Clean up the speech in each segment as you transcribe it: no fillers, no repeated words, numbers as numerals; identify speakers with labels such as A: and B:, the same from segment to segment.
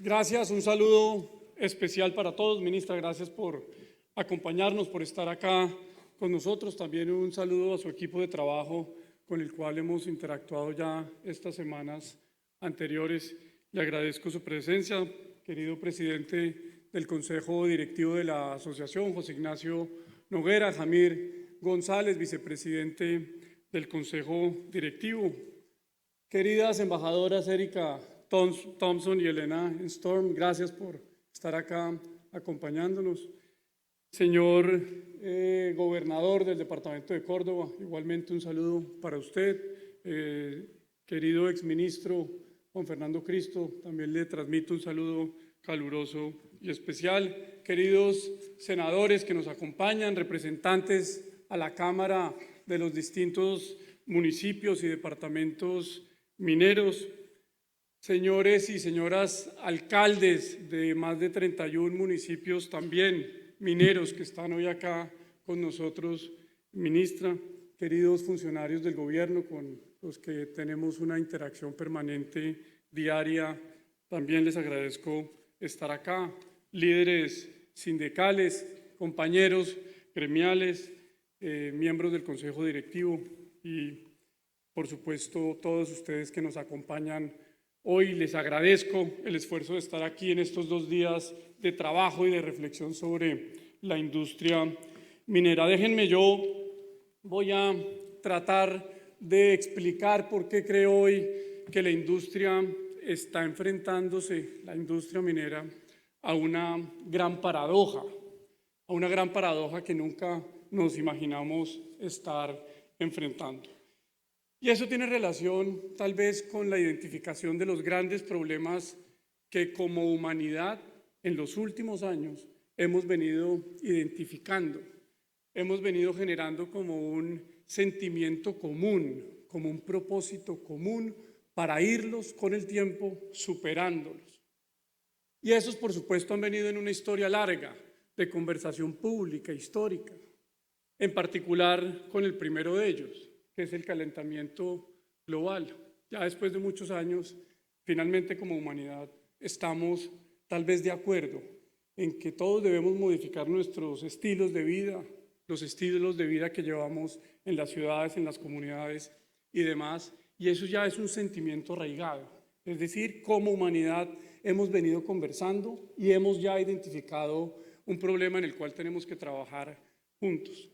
A: Gracias, un saludo especial para todos. Ministra, gracias por acompañarnos, por estar acá con nosotros. También un saludo a su equipo de trabajo con el cual hemos interactuado ya estas semanas anteriores. Le agradezco su presencia, querido presidente del Consejo Directivo de la Asociación, José Ignacio Noguera, Jamir González, vicepresidente del Consejo Directivo. Queridas embajadoras Erika Thompson y Elena Storm, gracias por estar acá acompañándonos. Señor gobernador del departamento de Córdoba, igualmente un saludo para usted. Querido exministro Juan Fernando Cristo, también le transmito un saludo caluroso y especial. Queridos senadores que nos acompañan, representantes a la Cámara de los distintos municipios y departamentos mineros, señores y señoras alcaldes de más de 31 municipios también mineros que están hoy acá con nosotros, ministra, queridos funcionarios del gobierno con los que tenemos una interacción permanente diaria, también les agradezco estar acá, líderes sindicales, compañeros gremiales, miembros del Consejo Directivo y por supuesto todos ustedes que nos acompañan hoy. Les agradezco el esfuerzo de estar aquí en estos 2 días de trabajo y de reflexión sobre la industria minera. Déjenme, yo voy a tratar de explicar por qué creo hoy que la industria está enfrentándose, la industria minera, a una gran paradoja que nunca nos imaginamos estar enfrentando. Y eso tiene relación tal vez con la identificación de los grandes problemas que como humanidad en los últimos años hemos venido identificando, hemos venido generando como un sentimiento común, como un propósito común para irlos con el tiempo superándolos. Y esos por supuesto han venido en una historia larga de conversación pública, histórica, en particular con el primero de ellos, que es el calentamiento global. Ya después de muchos años, finalmente como humanidad estamos tal vez de acuerdo en que todos debemos modificar nuestros estilos de vida, los estilos de vida que llevamos en las ciudades, en las comunidades y demás, y eso ya es un sentimiento arraigado. Es decir, como humanidad hemos venido conversando y hemos ya identificado un problema en el cual tenemos que trabajar juntos.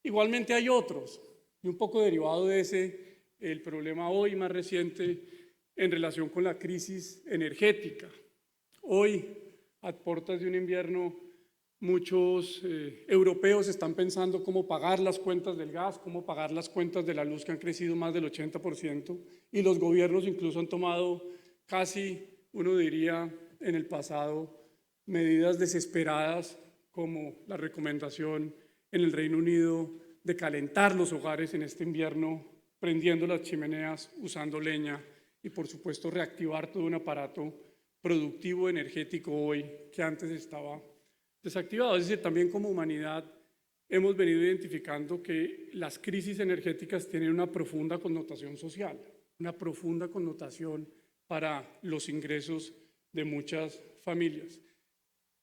A: Igualmente hay otros, y un poco derivado de ese, el problema hoy más reciente en relación con la crisis energética. Hoy, a puertas de un invierno, muchos europeos están pensando cómo pagar las cuentas del gas, cómo pagar las cuentas de la luz que han crecido más del 80%, y los gobiernos incluso han tomado casi, uno diría, en el pasado, medidas desesperadas como la recomendación en el Reino Unido de calentar los hogares en este invierno, prendiendo las chimeneas, usando leña y por supuesto reactivar todo un aparato productivo energético hoy que antes estaba desactivado. Es decir, también como humanidad hemos venido identificando que las crisis energéticas tienen una profunda connotación social, una profunda connotación para los ingresos de muchas familias.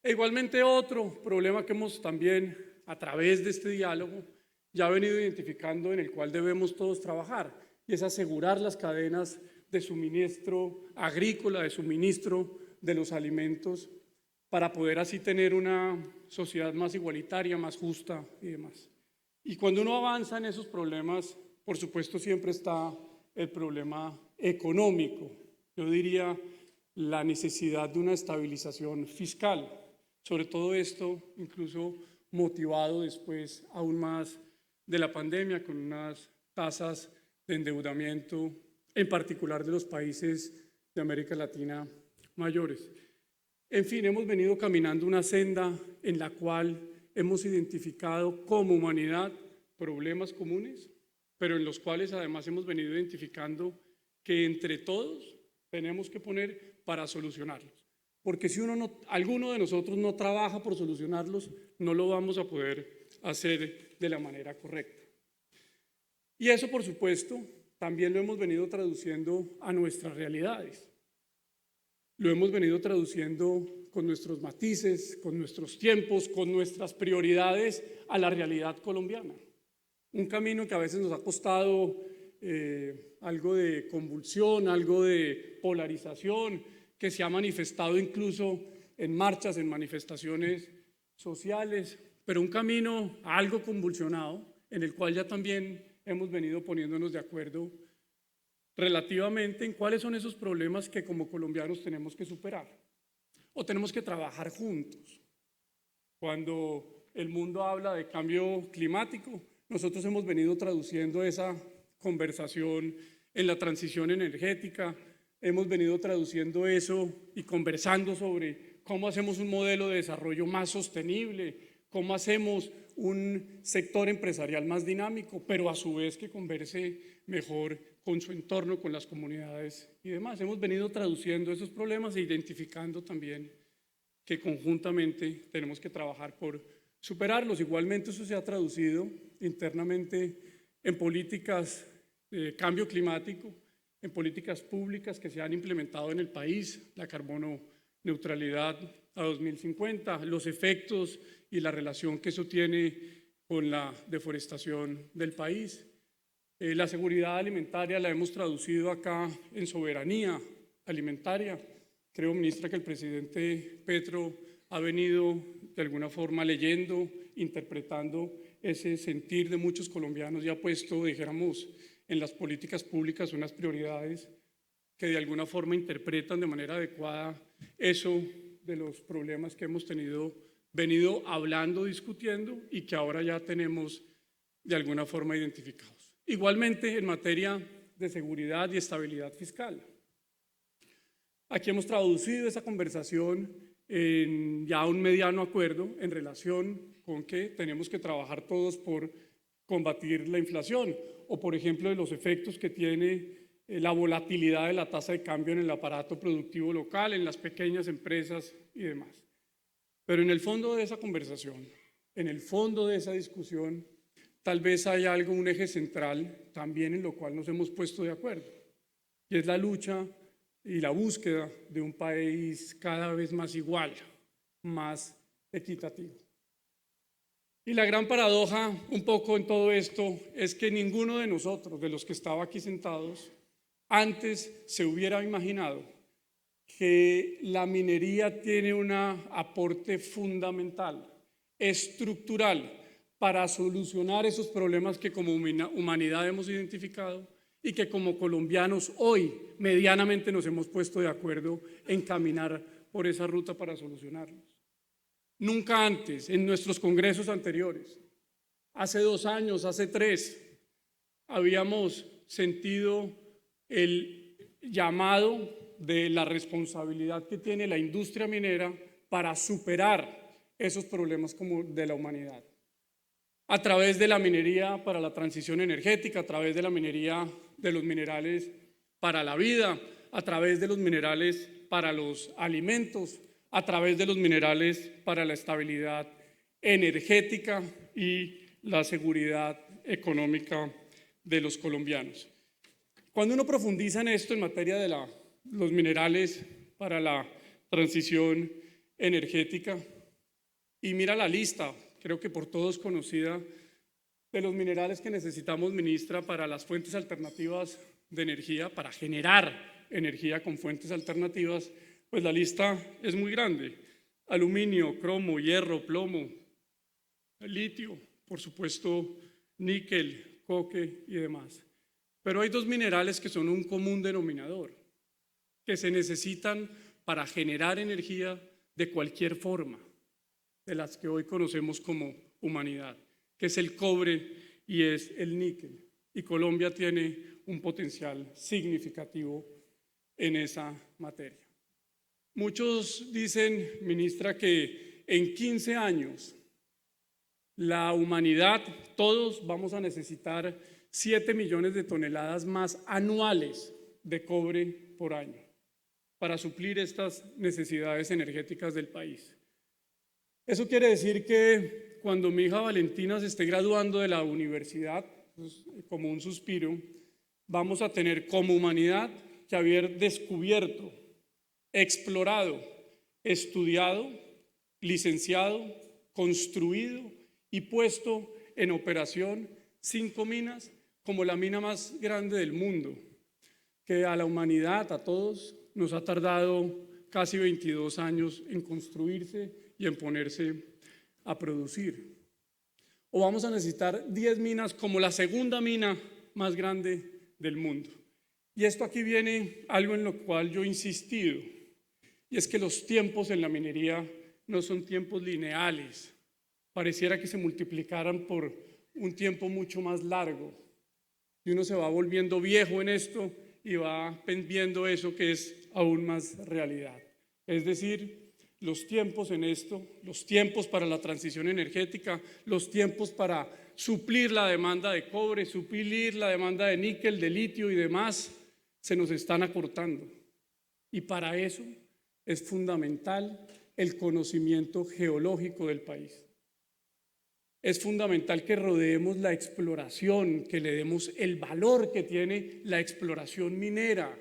A: E igualmente otro problema que hemos también a través de este diálogo ya venido identificando, en el cual debemos todos trabajar, y es asegurar las cadenas de suministro agrícola, de suministro de los alimentos, para poder así tener una sociedad más igualitaria, más justa y demás. Y cuando uno avanza en esos problemas, por supuesto siempre está el problema económico. Yo diría la necesidad de una estabilización fiscal. Sobre todo esto, incluso motivado después aún más de la pandemia, con unas tasas de endeudamiento, en particular de los países de América Latina mayores. En fin, hemos venido caminando una senda en la cual hemos identificado como humanidad problemas comunes, pero en los cuales además hemos venido identificando que entre todos tenemos que poner para solucionarlos. Porque si alguno de nosotros no trabaja por solucionarlos, no lo vamos a poder hacer de la manera correcta. Y eso, por supuesto, también lo hemos venido traduciendo a nuestras realidades. lo hemos venido traduciendo con nuestros matices, con nuestros tiempos, con nuestras prioridades a la realidad colombiana. Un camino que a veces nos ha costado algo de convulsión, algo de polarización, que se ha manifestado incluso en marchas, en manifestaciones sociales, pero un camino algo convulsionado en el cual ya también hemos venido poniéndonos de acuerdo relativamente en cuáles son esos problemas que como colombianos tenemos que superar o tenemos que trabajar juntos. Cuando el mundo habla de cambio climático, nosotros hemos venido traduciendo esa conversación en la transición energética, hemos venido traduciendo eso y conversando sobre cómo hacemos un modelo de desarrollo más sostenible, cómo hacemos un sector empresarial más dinámico, pero a su vez que converse mejor con su entorno, con las comunidades y demás. Hemos venido traduciendo esos problemas e identificando también que conjuntamente tenemos que trabajar por superarlos. Igualmente eso se ha traducido internamente en políticas de cambio climático, en políticas públicas que se han implementado en el país, la carbono neutralidad a 2050, los efectos y la relación que eso tiene con la deforestación del país. La seguridad alimentaria la hemos traducido acá en soberanía alimentaria. Creo, ministra, que el presidente Petro ha venido de alguna forma leyendo, interpretando ese sentir de muchos colombianos y ha puesto, dijéramos, en las políticas públicas unas prioridades que de alguna forma interpretan de manera adecuada eso de los problemas que hemos venido hablando, discutiendo y que ahora ya tenemos de alguna forma identificados. Igualmente en materia de seguridad y estabilidad fiscal. Aquí hemos traducido esa conversación en ya un mediano acuerdo en relación con que tenemos que trabajar todos por combatir la inflación o, por ejemplo, de los efectos que tiene la volatilidad de la tasa de cambio en el aparato productivo local, en las pequeñas empresas y demás. Pero en el fondo de esa conversación, en el fondo de esa discusión, tal vez hay algo, un eje central también en lo cual nos hemos puesto de acuerdo, y es la lucha y la búsqueda de un país cada vez más igual, más equitativo. Y la gran paradoja un poco en todo esto es que ninguno de nosotros, de los que estaba aquí sentados, antes se hubiera imaginado que la minería tiene un aporte fundamental, estructural, para solucionar esos problemas que como humanidad hemos identificado y que como colombianos hoy medianamente nos hemos puesto de acuerdo en caminar por esa ruta para solucionarlos. Nunca antes, en nuestros congresos anteriores, hace 2 años, hace 3, habíamos sentido el llamado de la responsabilidad que tiene la industria minera para superar esos problemas como de la humanidad. A través de la minería para la transición energética, a través de la minería de los minerales para la vida, a través de los minerales para los alimentos, a través de los minerales para la estabilidad energética y la seguridad económica de los colombianos. Cuando uno profundiza en esto en materia de los minerales para la transición energética y mira la lista, creo que por todos conocida, de los minerales que necesitamos, ministra, para las fuentes alternativas de energía, para generar energía con fuentes alternativas, pues la lista es muy grande. Aluminio, cromo, hierro, plomo, litio, por supuesto, níquel, coque y demás. Pero hay 2 minerales que son un común denominador, que se necesitan para generar energía de cualquier forma, de las que hoy conocemos como humanidad, que es el cobre y es el níquel. Y Colombia tiene un potencial significativo en esa materia. Muchos dicen, ministra, que en 15 años la humanidad, todos vamos a necesitar 7 millones de toneladas más anuales de cobre por año para suplir estas necesidades energéticas del país. Eso quiere decir que cuando mi hija Valentina se esté graduando de la universidad, pues, como un suspiro, vamos a tener como humanidad que haber descubierto explorado, estudiado, licenciado, construido y puesto en operación 5 minas, como la mina más grande del mundo, que a la humanidad, a todos, nos ha tardado casi 22 años en construirse y en ponerse a producir. O vamos a necesitar 10 minas como la segunda mina más grande del mundo. Y esto aquí viene algo en lo cual yo he insistido, y es que los tiempos en la minería no son tiempos lineales. Pareciera que se multiplicaran por un tiempo mucho más largo. Y uno se va volviendo viejo en esto y va viendo eso que es aún más realidad. Es decir, los tiempos en esto, los tiempos para la transición energética, los tiempos para suplir la demanda de cobre, suplir la demanda de níquel, de litio y demás, se nos están acortando. Y para eso es fundamental el conocimiento geológico del país. Es fundamental que rodeemos la exploración, que le demos el valor que tiene la exploración minera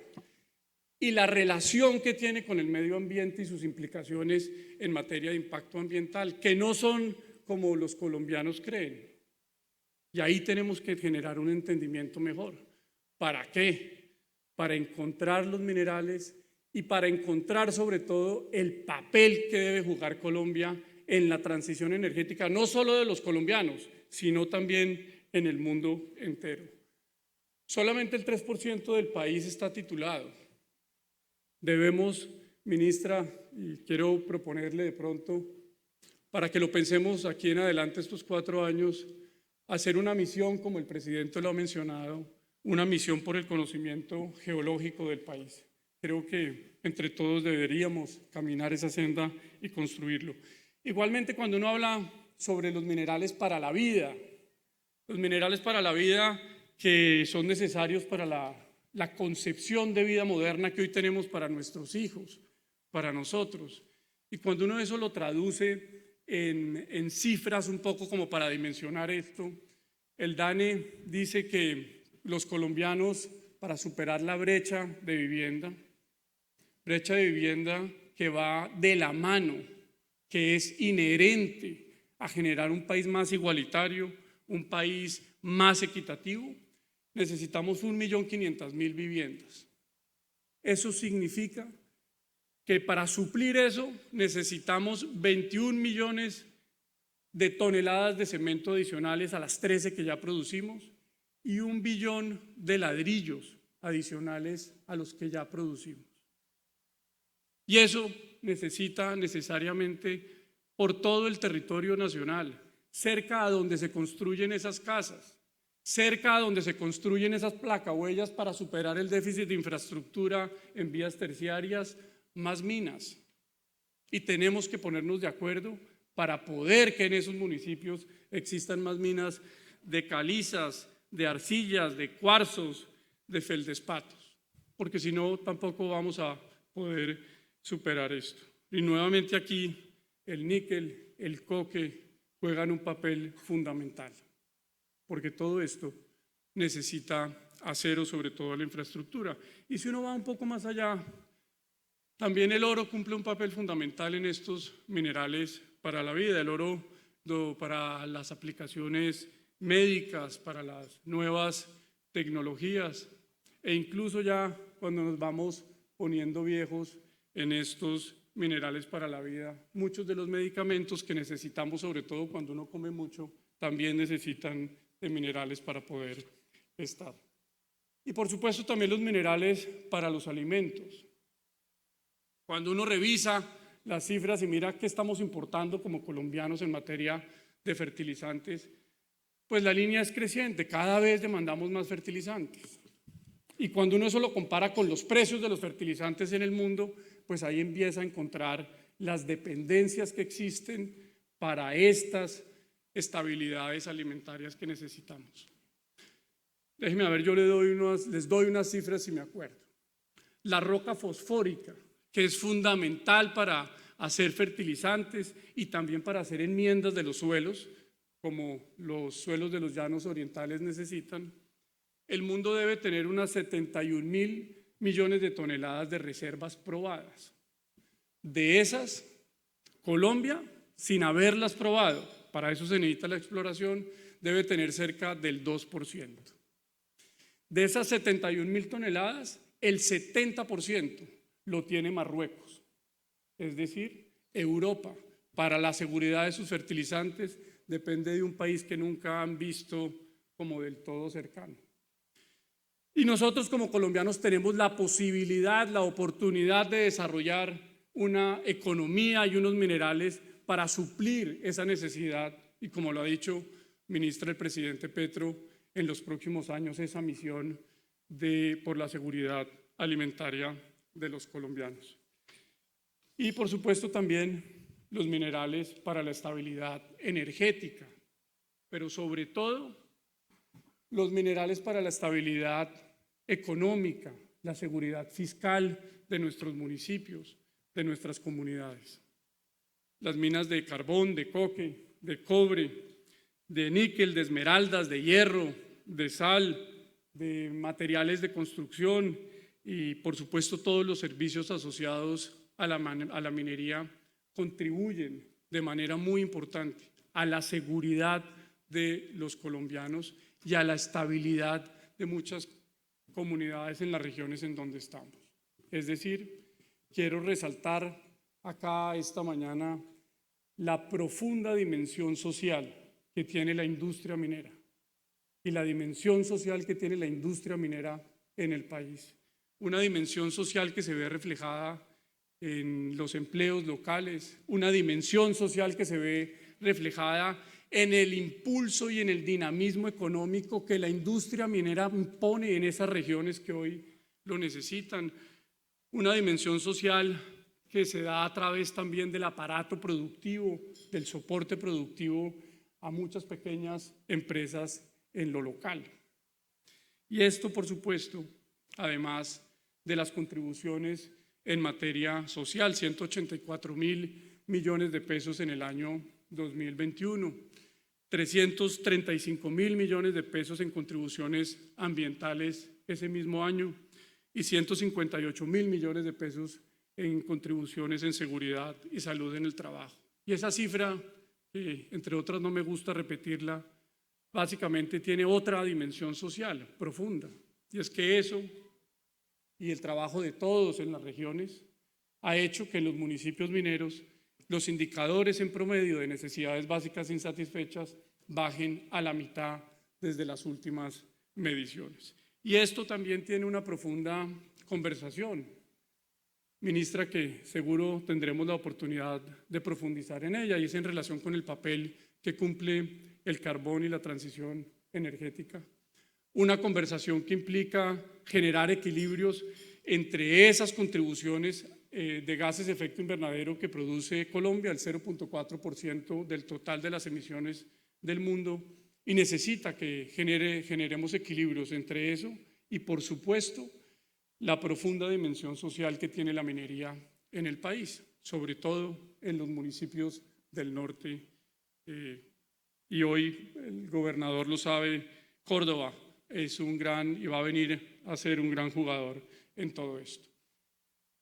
A: y la relación que tiene con el medio ambiente y sus implicaciones en materia de impacto ambiental, que no son como los colombianos creen. Y ahí tenemos que generar un entendimiento mejor. ¿Para qué? Para encontrar los minerales y para encontrar sobre todo el papel que debe jugar Colombia en la transición energética, no solo de los colombianos, sino también en el mundo entero. Solamente el 3% del país está titulado. Debemos, ministra, y quiero proponerle de pronto, para que lo pensemos aquí en adelante estos 4 años, hacer una misión, como el presidente lo ha mencionado, una misión por el conocimiento geológico del país. Creo que entre todos deberíamos caminar esa senda y construirlo. Igualmente, cuando uno habla sobre los minerales para la vida, los minerales para la vida que son necesarios para la concepción de vida moderna que hoy tenemos para nuestros hijos, para nosotros. Y cuando uno eso lo traduce en cifras un poco como para dimensionar esto, el DANE dice que los colombianos, para superar la brecha de vivienda que va de la mano, que es inherente a generar un país más igualitario, un país más equitativo, necesitamos 1.500.000 viviendas. Eso significa que para suplir eso necesitamos 21 millones de toneladas de cemento adicionales a las 13 que ya producimos y 1 billón de ladrillos adicionales a los que ya producimos. Y eso necesita necesariamente por todo el territorio nacional, cerca a donde se construyen esas casas, cerca a donde se construyen esas placahuellas para superar el déficit de infraestructura en vías terciarias, más minas. Y tenemos que ponernos de acuerdo para poder que en esos municipios existan más minas de calizas, de arcillas, de cuarzos, de feldespatos, porque si no tampoco vamos a poder superar esto. Y nuevamente aquí el níquel, el coque juegan un papel fundamental, porque todo esto necesita acero, sobre todo la infraestructura. Y si uno va un poco más allá, también el oro cumple un papel fundamental en estos minerales para la vida. El oro para las aplicaciones médicas, para las nuevas tecnologías e incluso ya cuando nos vamos poniendo viejos en estos minerales para la vida. Muchos de los medicamentos que necesitamos, sobre todo cuando uno come mucho, también necesitan de minerales para poder estar. Y por supuesto también los minerales para los alimentos. Cuando uno revisa las cifras y mira qué estamos importando como colombianos en materia de fertilizantes, pues la línea es creciente, cada vez demandamos más fertilizantes. Y cuando uno eso lo compara con los precios de los fertilizantes en el mundo, pues ahí empieza a encontrar las dependencias que existen para estas estabilidades alimentarias que necesitamos. Déjenme ver, yo les doy unas cifras si me acuerdo. La roca fosfórica, que es fundamental para hacer fertilizantes y también para hacer enmiendas de los suelos, como los suelos de los llanos orientales necesitan. El mundo debe tener unas 71.000 millones de toneladas de reservas probadas. De esas, Colombia, sin haberlas probado, para eso se necesita la exploración, debe tener cerca del 2%. De esas 71.000 toneladas, el 70% lo tiene Marruecos, es decir, Europa. Para la seguridad de sus fertilizantes depende de un país que nunca han visto como del todo cercano. Y nosotros como colombianos tenemos la posibilidad, la oportunidad de desarrollar una economía y unos minerales para suplir esa necesidad y, como lo ha dicho ministra el presidente Petro, en los próximos años esa misión por la seguridad alimentaria de los colombianos. Y por supuesto también los minerales para la estabilidad energética, pero sobre todo los minerales para la estabilidad económica, la seguridad fiscal de nuestros municipios, de nuestras comunidades. Las minas de carbón, de coque, de cobre, de níquel, de esmeraldas, de hierro, de sal, de materiales de construcción y por supuesto todos los servicios asociados a la minería contribuyen de manera muy importante a la seguridad de los colombianos y a la estabilidad de muchas comunidades en las regiones en donde estamos. Es decir, quiero resaltar acá esta mañana la profunda dimensión social que tiene la industria minera y la dimensión social que tiene la industria minera en el país. Una dimensión social que se ve reflejada en los empleos locales, una dimensión social que se ve reflejada en el impulso y en el dinamismo económico que la industria minera pone en esas regiones que hoy lo necesitan, una dimensión social que se da a través también del aparato productivo, del soporte productivo a muchas pequeñas empresas en lo local. Y esto, por supuesto, además de las contribuciones en materia social, 184.000 millones de pesos en el año 2021, 335.000 millones de pesos en contribuciones ambientales ese mismo año y 158.000 millones de pesos en contribuciones en seguridad y salud en el trabajo. Y esa cifra, que entre otras no me gusta repetirla, básicamente tiene otra dimensión social profunda, y es que eso y el trabajo de todos en las regiones ha hecho que en los municipios mineros los indicadores en promedio de necesidades básicas insatisfechas bajen a la mitad desde las últimas mediciones. Y esto también tiene una profunda conversación, ministra, que seguro tendremos la oportunidad de profundizar en ella, y es en relación con el papel que cumple el carbón y la transición energética. Una conversación que implica generar equilibrios entre esas contribuciones de gases de efecto invernadero que produce Colombia, el 0.4% del total de las emisiones del mundo, y necesita que generemos equilibrios entre eso y, por supuesto, la profunda dimensión social que tiene la minería en el país, sobre todo en los municipios del norte. Y hoy el gobernador lo sabe, Córdoba es un gran y va a venir a ser un gran jugador en todo esto.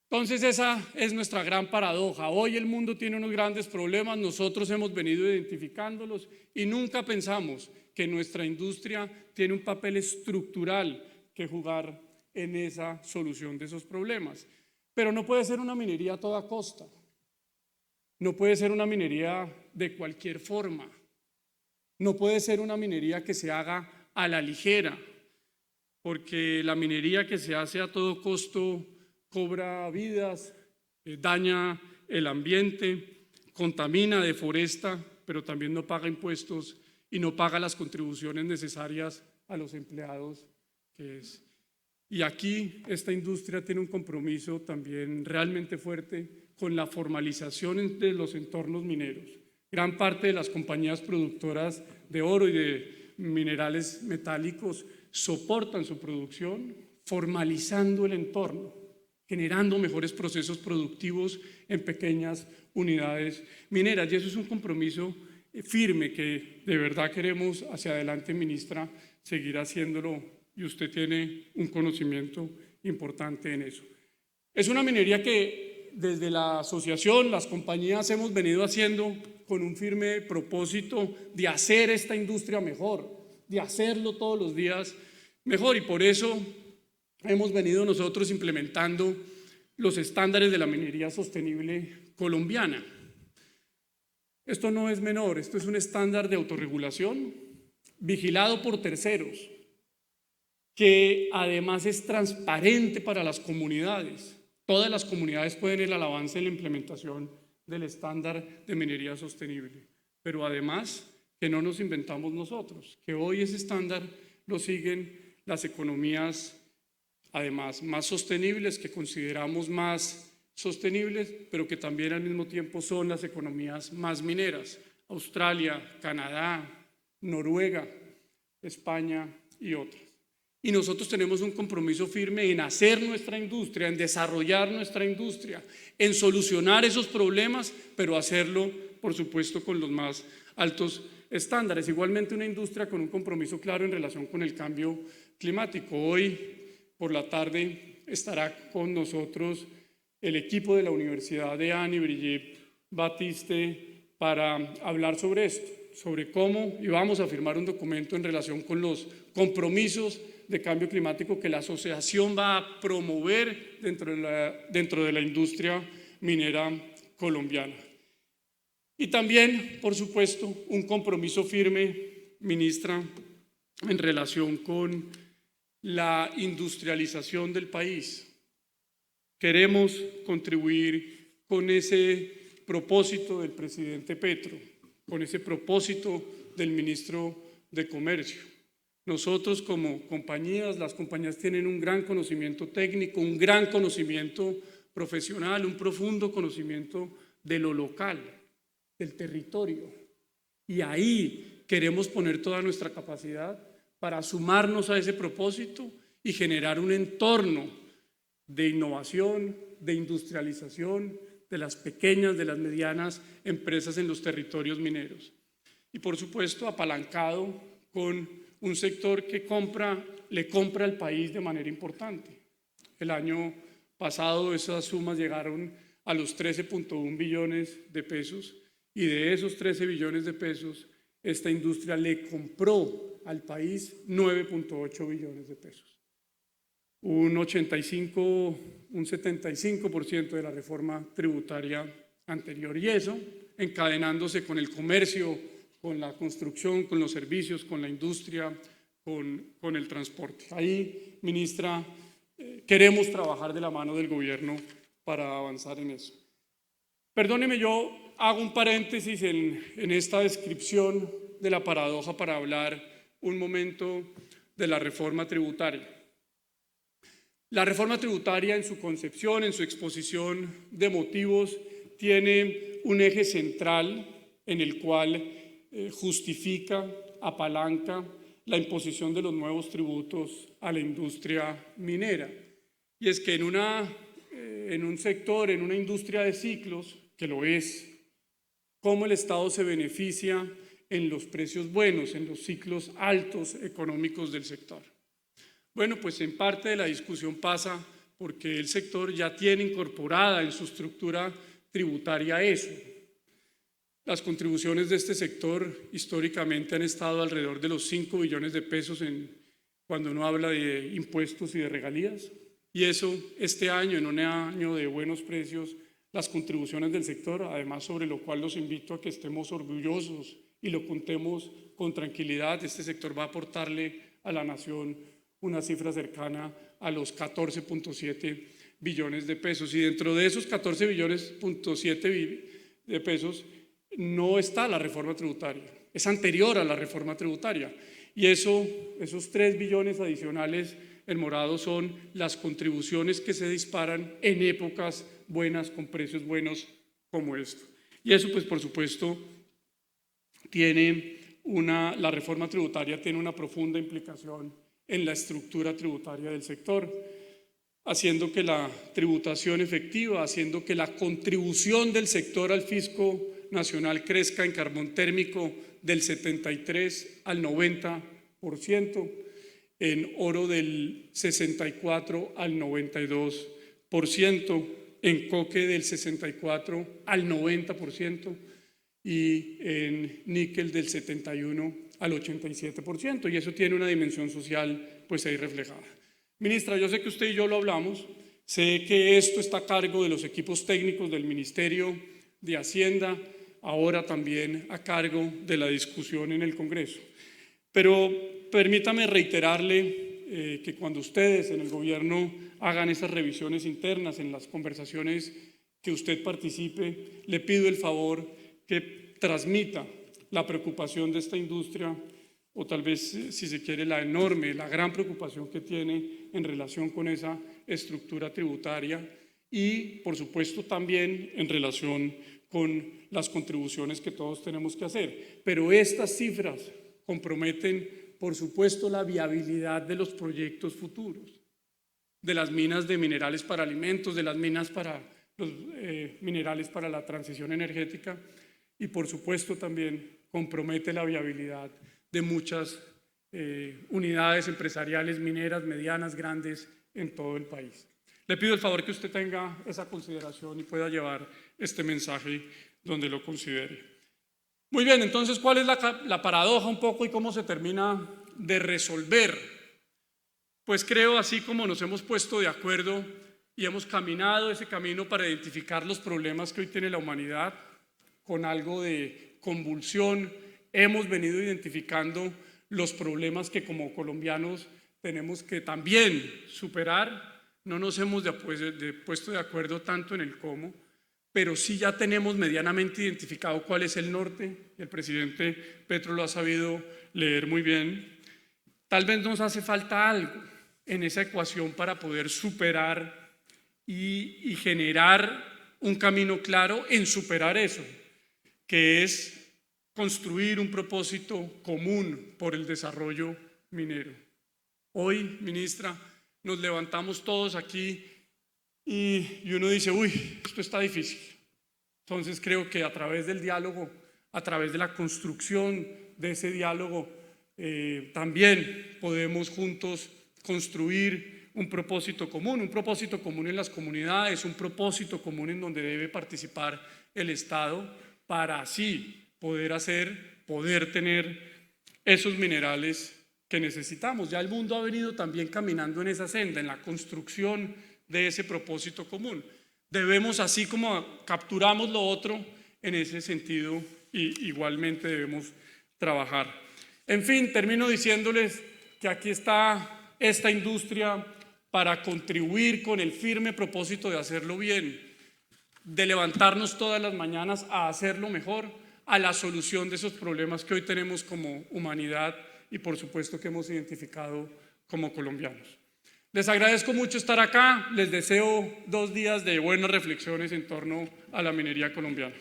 A: Entonces esa es nuestra gran paradoja. Hoy el mundo tiene unos grandes problemas, nosotros hemos venido identificándolos y nunca pensamos que nuestra industria tiene un papel estructural que jugar en esa solución de esos problemas. Pero no puede ser una minería a toda costa, no puede ser una minería de cualquier forma, no puede ser una minería que se haga a la ligera, porque la minería que se hace a todo costo cobra vidas, daña el ambiente, contamina, deforesta, pero también no paga impuestos y no paga las contribuciones necesarias a los empleados que es. Y aquí esta industria tiene un compromiso también realmente fuerte con la formalización de los entornos mineros. Gran parte de las compañías productoras de oro y de minerales metálicos soportan su producción formalizando el entorno, generando mejores procesos productivos en pequeñas unidades mineras. Y eso es un compromiso firme que de verdad queremos hacia adelante, ministra, seguir haciéndolo, y usted tiene un conocimiento importante en eso. Es una minería que desde la asociación, las compañías hemos venido haciendo con un firme propósito de hacer esta industria mejor, de hacerlo todos los días mejor, y por eso hemos venido nosotros implementando los estándares de la minería sostenible colombiana. Esto no es menor, esto es un estándar de autorregulación vigilado por terceros, que además es transparente para las comunidades. Todas las comunidades pueden ir al avance en la implementación del estándar de minería sostenible, pero además que no nos inventamos nosotros, que hoy ese estándar lo siguen las economías además más sostenibles, que consideramos más sostenibles, pero que también al mismo tiempo son las economías más mineras: Australia, Canadá, Noruega, España y otras. Y nosotros tenemos un compromiso firme en hacer nuestra industria, en desarrollar nuestra industria, en solucionar esos problemas, pero hacerlo, por supuesto, con los más altos estándares. Igualmente, una industria con un compromiso claro en relación con el cambio climático. Hoy por la tarde estará con nosotros el equipo de la Universidad de Anne y Brigitte Batiste para hablar sobre esto, sobre cómo, y vamos a firmar un documento en relación con los compromisos de cambio climático que la asociación va a promover dentro de la industria minera colombiana. Y también, por supuesto, un compromiso firme, ministra, en relación con la industrialización del país. Queremos contribuir con ese propósito del presidente Petro, con ese propósito del ministro de Comercio. Nosotros como compañías, las compañías tienen un gran conocimiento técnico, un gran conocimiento profesional, un profundo conocimiento de lo local, del territorio. Y ahí queremos poner toda nuestra capacidad para sumarnos a ese propósito y generar un entorno de innovación, de industrialización de las pequeñas, de las medianas empresas en los territorios mineros. Y por supuesto apalancado con un sector que le compra al país de manera importante. El año pasado esas sumas llegaron a los 13.1 billones de pesos y de esos 13 billones de pesos esta industria le compró al país 9.8 billones de pesos. Un 75% de la reforma tributaria anterior, y eso encadenándose con el comercio, con la construcción, con los servicios, con la industria, con el transporte. Ahí, ministra, queremos trabajar de la mano del gobierno para avanzar en eso. Perdóneme, yo hago un paréntesis en esta descripción de la paradoja para hablar un momento de la reforma tributaria. La reforma tributaria en su concepción, en su exposición de motivos, tiene un eje central en el cual justifica, apalanca la imposición de los nuevos tributos a la industria minera. Y es que en un sector, en una industria de ciclos, que lo es, cómo el Estado se beneficia en los precios buenos, en los ciclos altos económicos del sector. Bueno, pues en parte de la discusión pasa porque el sector ya tiene incorporada en su estructura tributaria eso. Las contribuciones de este sector históricamente han estado alrededor de los 5 billones de pesos cuando uno habla de impuestos y de regalías. Y eso, este año, en un año de buenos precios, las contribuciones del sector, además sobre lo cual los invito a que estemos orgullosos y lo contemos con tranquilidad, este sector va a aportarle a la nación una cifra cercana a los 14.7 billones de pesos. Y dentro de esos 14.7 billones de pesos no está la reforma tributaria, es anterior a la reforma tributaria. Y esos 3 billones adicionales en morado son las contribuciones que se disparan en épocas buenas, con precios buenos como esto. Y eso, pues por supuesto, la reforma tributaria tiene una profunda implicación en la estructura tributaria del sector, haciendo que la tributación efectiva, haciendo que la contribución del sector al fisco nacional crezca en carbón térmico del 73 al 90%, en oro del 64 al 92%, en coque del 64 al 90% y en níquel del 71 al 87%, y eso tiene una dimensión social pues ahí reflejada. Ministra, yo sé que usted y yo lo hablamos, sé que esto está a cargo de los equipos técnicos del Ministerio de Hacienda, ahora también a cargo de la discusión en el Congreso. Pero permítame reiterarle que cuando ustedes en el gobierno hagan esas revisiones internas, en las conversaciones que usted participe, le pido el favor que transmita la preocupación de esta industria, o tal vez, si se quiere, la gran preocupación que tiene en relación con esa estructura tributaria y, por supuesto, también en relación con las contribuciones que todos tenemos que hacer. Pero estas cifras comprometen, por supuesto, la viabilidad de los proyectos futuros, de las minas de minerales para alimentos, de las minas para los minerales para la transición energética y, por supuesto, también compromete la viabilidad de muchas unidades empresariales mineras, medianas, grandes, en todo el país. Le pido el favor que usted tenga esa consideración y pueda llevar este mensaje donde lo considere. Muy bien, entonces, ¿cuál es la paradoja un poco y cómo se termina de resolver? Pues creo, así como nos hemos puesto de acuerdo y hemos caminado ese camino para identificar los problemas que hoy tiene la humanidad, con algo de convulsión, hemos venido identificando los problemas que como colombianos tenemos que también superar. No nos hemos puesto de acuerdo tanto en el cómo, pero sí ya tenemos medianamente identificado cuál es el norte. El presidente Petro lo ha sabido leer muy bien. Tal vez nos hace falta algo en esa ecuación para poder superar y generar un camino claro en superar eso, que es construir un propósito común por el desarrollo minero. Hoy, ministra, nos levantamos todos aquí y uno dice, uy, esto está difícil. Entonces creo que a través del diálogo, a través de la construcción de ese diálogo, también podemos juntos construir un propósito común en las comunidades, un propósito común en donde debe participar el Estado para así poder tener esos minerales que necesitamos. Ya el mundo ha venido también caminando en esa senda, en la construcción de ese propósito común. Debemos, así como capturamos lo otro, en ese sentido y igualmente debemos trabajar. En fin, termino diciéndoles que aquí está esta industria para contribuir con el firme propósito de hacerlo bien, de levantarnos todas las mañanas a hacerlo mejor, a la solución de esos problemas que hoy tenemos como humanidad y por supuesto que hemos identificado como colombianos. Les agradezco mucho estar acá, les deseo 2 días de buenas reflexiones en torno a la minería colombiana.